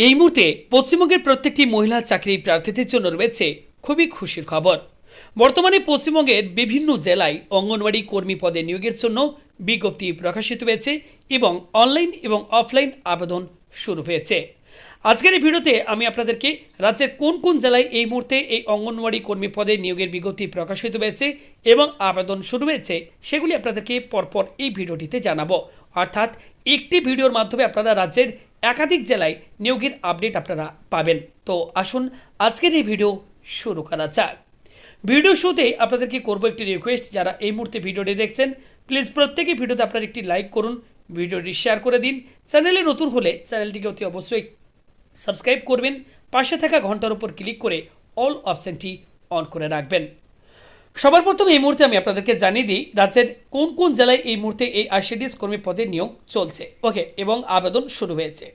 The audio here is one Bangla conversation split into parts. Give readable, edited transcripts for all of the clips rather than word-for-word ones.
এই মুহূর্তে পশ্চিমবঙ্গের প্রত্যেকটি মহিলা চাকরি প্রার্থীদের জন্য রয়েছে খুবই খুশির খবর। বর্তমানে পশ্চিমবঙ্গের বিভিন্ন জেলায় অঙ্গনওয়াড়ি কর্মী পদে নিয়োগের জন্য বিজ্ঞপ্তি প্রকাশিত হয়েছে এবং অনলাইন এবং অফলাইন আবেদন শুরু হয়েছে। আজকের এই ভিডিওতে আমি আপনাদেরকে রাজ্যের কোন কোন জেলায় এই মুহূর্তে এই অঙ্গনওয়াড়ি কর্মী পদে নিয়োগের বিজ্ঞপ্তি প্রকাশিত হয়েছে এবং আবেদন শুরু হয়েছে সেগুলি আপনাদেরকে পরপর এই ভিডিওটিতে জানাবো। অর্থাৎ একটি ভিডিওর মাধ্যমে আপনারা রাজ্যের একাধিক জেলায় নিয়োগের আপডেট আপনারা পাবেন। তো আসুন আজকের এই ভিডিও শুরু করা যাক। ভিডিও শুরুতে আপনাদেরকে করবো একটি রিকোয়েস্ট, যারা এই মুহূর্তে ভিডিওটি দেখছেন প্লিজ প্রত্যেকে ভিডিওতে আপনারা একটি লাইক করুন, ভিডিওটি শেয়ার করে দিন। চ্যানেলে নতুন হলে চ্যানেলটিকে অতি অবশ্যই সাবস্ক্রাইব করবেন, পাশে থাকা ঘন্টার উপর ক্লিক করে অল অপশানটি অন করে রাখবেন। সবার প্রথম এই মুহূর্তে আমি আপনাদেরকে জানিয়ে দিই রাজ্যের কোন কোন জেলায় এই মুহূর্তে এই ICDS কর্মী পদে নিয়োগ চলছে এবং আবেদন শুরু হয়েছে।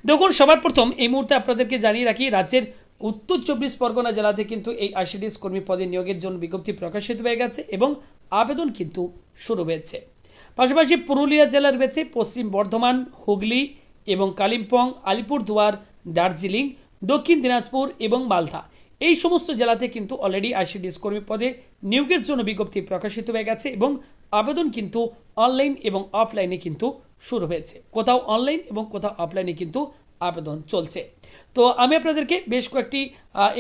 দেখুন, সবার প্রথম এই মুহূর্তে আপনাদেরকে জানিয়ে রাখি রাজ্যের উত্তর 24 পরগনা জেলাতে কিন্তু এই ICDS কর্মী পদে নিয়োগের জন্য বিজ্ঞপ্তি প্রকাশিত হয়ে গেছে এবং আবেদন কিন্তু শুরু হয়েছে। পাশাপাশি পুরুলিয়া জেলা রয়েছে, পশ্চিম বর্ধমান, হুগলি এবং কালিম্পং, আলিপুরদুয়ার, দার্জিলিং, দক্ষিণ দিনাজপুর এবং মালদা, এই সমস্ত জেলাতে কিন্তু অলরেডি ICDS কর্মী পদে নিয়োগের জন্য বিজ্ঞপ্তি প্রকাশিত হয়ে গেছে এবং আবেদন কিন্তু অনলাইন এবং অফলাইনে কিন্তু শুরু হয়েছে। কোথাও অনলাইন এবং কোথাও অফলাইনে কিন্তু আবেদন চলছে। তো আমি আপনাদেরকে বেশ কয়েকটি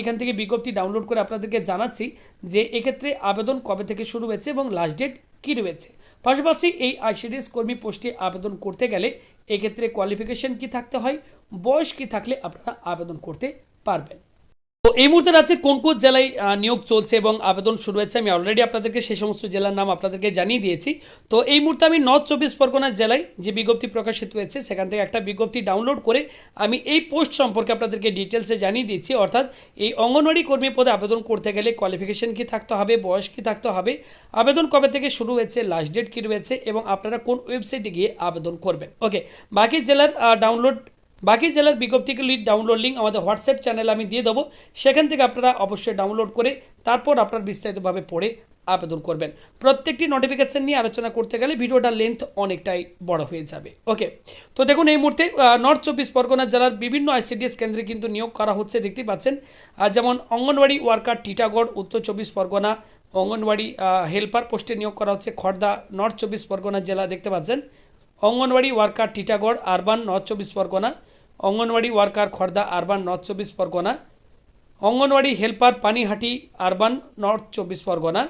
এখান থেকে বিজ্ঞপ্তি ডাউনলোড করে আপনাদেরকে জানাচ্ছি যে এক্ষেত্রে আবেদন কবে থেকে শুরু হয়েছে এবং লাস্ট ডেট কী রয়েছে। পাশাপাশি এই ICDS কর্মী পোস্টে আবেদন করতে গেলে এক্ষেত্রে কোয়ালিফিকেশন কি থাকতে হয়, বয়স কি থাকলে আপনারা আবেদন করতে পারবেন। তো এই মুহূর্তে রাজ্যের কোন কোন জেলায় নিয়োগ চলছে এবং আবেদন শুরু হয়েছে আমি অলরেডি আপনাদেরকে সেই সমস্ত জেলার নাম আপনাদেরকে জানিয়ে দিয়েছি। তো এই মুহূর্তে আমি নর্থ 24 পরগনা জেলায় যে বিজ্ঞপ্তি প্রকাশিত হয়েছে সেখান থেকে একটা বিজ্ঞপ্তি ডাউনলোড করে আমি এই পোস্ট সম্পর্কে আপনাদেরকে ডিটেলসে জানিয়ে দিচ্ছি। অর্থাৎ এই অঙ্গনওয়াড়ি কর্মী পদে আবেদন করতে গেলে কোয়ালিফিকেশন কি থাকতে হবে, বয়স কি থাকতে হবে, আবেদন কবে থেকে শুরু হয়েছে, লাস্ট ডেট কী রয়েছে এবং আপনারা কোন ওয়েবসাইটে গিয়ে আবেদন করবেন। বাকি জেলার বিজ্ঞপ্তিগুলির ডাউনলোড লিঙ্ক আমাদের হোয়াটসঅ্যাপ চ্যানেলে আমি দিয়ে দেবো, সেখান থেকে আপনারা অবশ্যই ডাউনলোড করে তারপর আপনার বিস্তারিতভাবে পড়ে আবেদন করবেন। প্রত্যেকটি নোটিফিকেশান নিয়ে আলোচনা করতে গেলে ভিডিওটা লেন্থ অনেকটাই বড় হয়ে যাবে। তো দেখুন, এই মুহূর্তে নর্থ 24 পরগনা জেলার বিভিন্ন ICDS কেন্দ্রে কিন্তু নিয়োগ করা হচ্ছে, দেখতে পাচ্ছেন। যেমন অঙ্গনওয়াড়ি ওয়ার্কার টিটাগড় উত্তর 24 পরগনা, অঙ্গনওয়াড়ি হেল্পার পোস্টে নিয়োগ করা হচ্ছে খড়দা নর্থ 24 পরগনা জেলা, দেখতে পাচ্ছেন। Anganwadi worker Titagarh urban north 24 Pargana, anganwadi worker Khardah urban north 24 Pargana, anganwadi helper Panihati urban north 24 Pargana,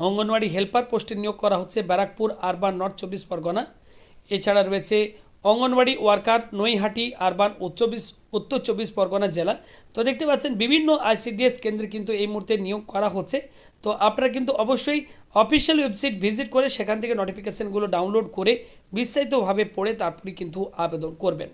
anganwadi helper পোস্টে নিয়োগ করা হচ্ছে ব্যারাকপুর আরবান নর্থ 24 পরগনা। এছাড়া রয়েছে অঙ্গনওয়াড়ি ওয়ার্কার নৈহাটি আরবান উত্তর 24 পরগনা জেলা। তো দেখতে পাচ্ছেন বিভিন্ন ICDS কেন্দ্রে কিন্তু এই মুহূর্তে নিয়োগ করা হচ্ছে। তো আপনারা কিন্তু অবশ্যই অফিসিয়াল ওয়েবসাইট ভিজিট করে সেখান থেকে নোটিফিকেশানগুলো ডাউনলোড করে বিস্তারিতভাবে পড়ে তারপরে কিন্তু আবেদন করবেন।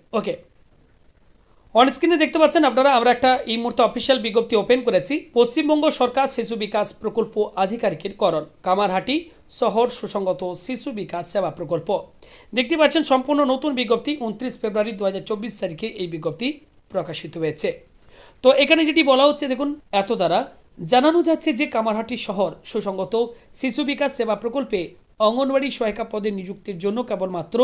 অনস্ক্রিনে দেখতে পাচ্ছেন আপনারা, আমরা একটা এই মুহূর্তে অফিসিয়াল বিজ্ঞপ্তি ওপেন করেছি। পশ্চিমবঙ্গ সরকার শিশু বিকাশ প্রকল্প আধিকারিকের করণ, কামারহাটি শহর সুসংগত শিশু বিকাশ সেবা প্রকল্প। দেখতে পাচ্ছেন সম্পূর্ণ নতুন বিজ্ঞপ্তি 29 ফেব্রুয়ারি 2024 তারিখে এই বিজ্ঞপ্তি প্রকাশিত হয়েছে। তো এখানে যেটি বলা হচ্ছে, দেখুন, এত দ্বারা জানানো যাচ্ছে যে কামারহাটি শহর সুসংগত শিশু বিকাশ সেবা প্রকল্পে অঙ্গনওয়াড়ি সহায়িকা পদে নিযুক্তির জন্য কেবলমাত্র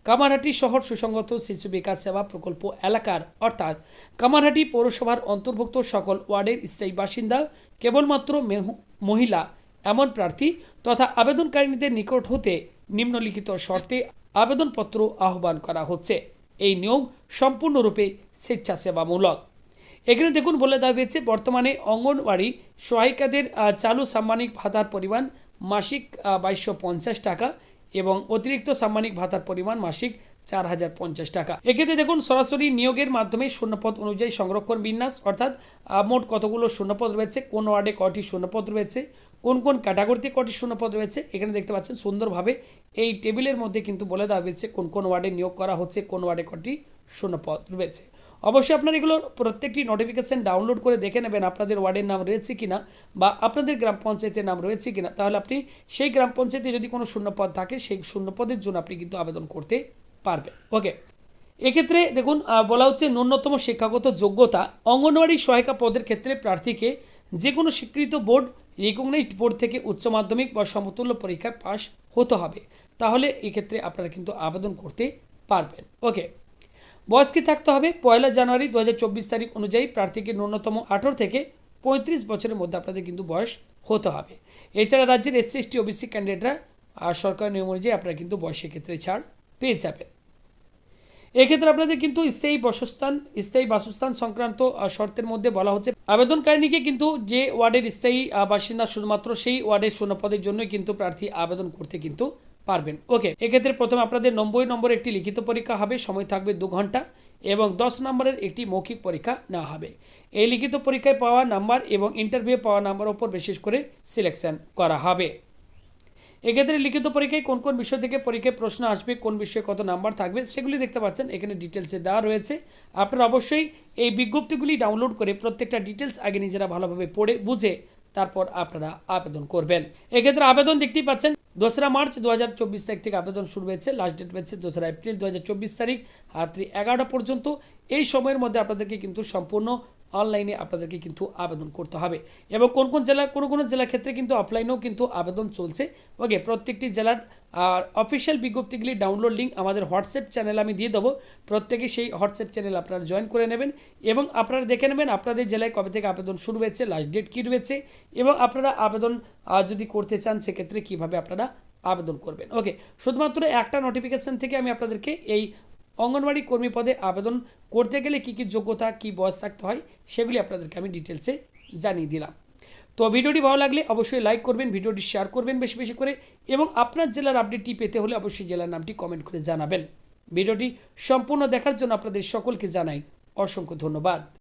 কামারহাটি শহর সুসংগত শিশু বিকাশ সেবা প্রকল্প এলাকার অর্থাৎ কামারহাটি পৌরসভার অন্তর্ভুক্ত সকল ওয়ার্ডের স্থায়ী বাসিন্দা, কেবলমাত্র মহিলা এমন প্রার্থী তথা আবেদনকারীদের নিকট হতে নিম্নলিখিত শর্তে আবেদনপত্র আহ্বান করা হচ্ছে। এই নিয়োগ সম্পূর্ণরূপে স্বেচ্ছাসেবামূলক। এখানে দেখুন বলে দেওয়া হয়েছে, বর্তমানে অঙ্গনওয়াড়ি সহায়িকাদের চালু সাম্মানিক ভাতার পরিমাণ মাসিক 2250 টাকা এবং অতিরিক্ত সাম্মানিক ভাতার পরিমাণ মাসিক 4050 টাকা। এক্ষেত্রে দেখুন সরাসরি নিয়োগের মাধ্যমে শূন্যপদ অনুযায়ী সংরক্ষণ বিন্যাস, অর্থাৎ মোট কতগুলো শূন্যপদ রয়েছে, কোন ওয়ার্ডে কটি শূন্যপদ রয়েছে, কোন কোন ক্যাটাগরিতে কটি শূন্যপদ রয়েছে, এখানে দেখতে পাচ্ছেন সুন্দরভাবে এই টেবিলের মধ্যে কিন্তু বলে দেওয়া হয়েছে কোন কোন ওয়ার্ডে নিয়োগ করা হচ্ছে, কোন ওয়ার্ডে কটি শূন্যপদ রয়েছে। অবশ্যই আপনারা এগুলো প্রত্যেকটি নোটিফিকেশান ডাউনলোড করে দেখে নেবেন আপনাদের ওয়ার্ডের নাম রয়েছে কিনা বা আপনাদের গ্রাম পঞ্চায়েতের নাম রয়েছে কিনা। তাহলে আপনি সেই গ্রাম পঞ্চায়েতে যদি কোনো শূন্যপদ থাকে সেই শূন্যপদের জন্য আপনি কিন্তু আবেদন করতে পারবেন। এক্ষেত্রে দেখুন বলা হচ্ছে ন্যূনতম শিক্ষাগত যোগ্যতা অঙ্গনওয়াড়ি সহায়িকা পদের ক্ষেত্রে প্রার্থীকে যে কোনো স্বীকৃত বোর্ড, রিকগনাইজড বোর্ড থেকে উচ্চ মাধ্যমিক বা সমতুল্য পরীক্ষায় পাস হতে হবে, তাহলে এক্ষেত্রে আপনারা কিন্তু আবেদন করতে পারবেন। বয়স কি থাকতে হবে? 1 জানুয়ারি 2024 তারিখ অনুযায়ী প্রার্থীকে ন্যূনতম 18 থেকে 35 বছরের মধ্যে আপনাদের কিন্তু বয়স হতে হবে। এছাড়া রাজ্যের SC ST OBC ক্যান্ডিডেটরা সরকার নিয়ম অনুযায়ী আপনারা কিন্তু বয়সের ক্ষেত্রে ছাড় পেয়ে যাবেন। এক্ষেত্রে আপনাদের কিন্তু স্থায়ী বাসস্থান সংক্রান্ত শর্তের মধ্যে বলা হচ্ছে আবেদনকারিণীকে কিন্তু যে ওয়ার্ডের স্থায়ী বাসিন্দা শুধুমাত্র সেই ওয়ার্ডের শূন্যপদের জন্যই কিন্তু প্রার্থী আবেদন করতে কিন্তু পারবেন। ওকে, এক্ষেত্রে প্রথমে আপনাদের 90 নম্বরের একটি লিখিত পরীক্ষা হবে, সময় থাকবে 2 ঘন্টা, এবং 10 নম্বরের একটি মৌখিক পরীক্ষা নেওয়া হবে। এই লিখিত পরীক্ষায় পাওয়া নাম্বার এবং ইন্টারভিউ পাওয়া নাম্বার উপর বিশেষ করে সিলেকশন করা হবে। এক্ষেত্রে লিখিত পরীক্ষায় কোন কোন বিষয় থেকে পরীক্ষায় প্রশ্ন আসবে, কোন বিষয়ে কত নাম্বার থাকবে সেগুলি দেখতে পাচ্ছেন এখানে ডিটেলসে দেওয়া রয়েছে। আপনারা অবশ্যই এই বিজ্ঞপ্তিগুলি ডাউনলোড করে প্রত্যেকটা ডিটেলস আগে নিজেরা ভালোভাবে পড়ে বুঝে তারপর আপনারা আবেদন করবেন। এক্ষেত্রে আবেদন দেখতেই পাচ্ছেন 2 মার্চ 2024 তারিখ থেকে আবেদন শুরু হয়েছে, লাস্ট ডেট হয়েছে 2 এপ্রিল 2024 তারিখ রাত্রি 11টা পর্যন্ত। এই সময়ের মধ্যে আপনাদেরকে কিন্তু সম্পূর্ণ অনলাইনে আপনাদেরকে কিন্তু আবেদন করতে হবে, এবং কোন কোন জেলার ক্ষেত্রে কিন্তু অফলাইনেও কিন্তু আবেদন চলছে। ওকে, প্রত্যেকটি জেলার অফিসিয়াল বিজ্ঞপ্তিগুলি ডাউনলোড লিঙ্ক আমাদের হোয়াটসঅ্যাপ চ্যানেলে আমি দিয়ে দেবো, প্রত্যেকে সেই হোয়াটসঅ্যাপ চ্যানেল আপনারা জয়েন করে নেবেন এবং আপনারা দেখে নেবেন আপনাদের জেলায় কবে থেকে আবেদন শুরু হয়েছে, লাস্ট ডেট কী রয়েছে, এবং আপনারা আবেদন যদি করতে চান সেক্ষেত্রে কীভাবে আপনারা আবেদন করবেন। ওকে, শুধুমাত্র একটা নোটিফিকেশান থেকে আমি আপনাদেরকে এই অঙ্গনওয়াড়ি কর্মী পদে আবেদন করতে গেলে কী কী যোগ্যতা, কী বয়স থাকতে হয় সেগুলি আপনাদেরকে আমি ডিটেলসে জানিয়ে দিলাম। তো ভিডিওটি ভালো লাগলে অবশ্যই লাইক করবেন, ভিডিওটি শেয়ার করবেন বেশি বেশি করে, এবং আপনার জেলার আপডেটটি পেতে হলে অবশ্যই জেলার নামটি কমেন্ট করে জানাবেন। ভিডিওটি সম্পূর্ণ দেখার জন্য আপনাদের সকলকে জানাই অসংখ্য ধন্যবাদ।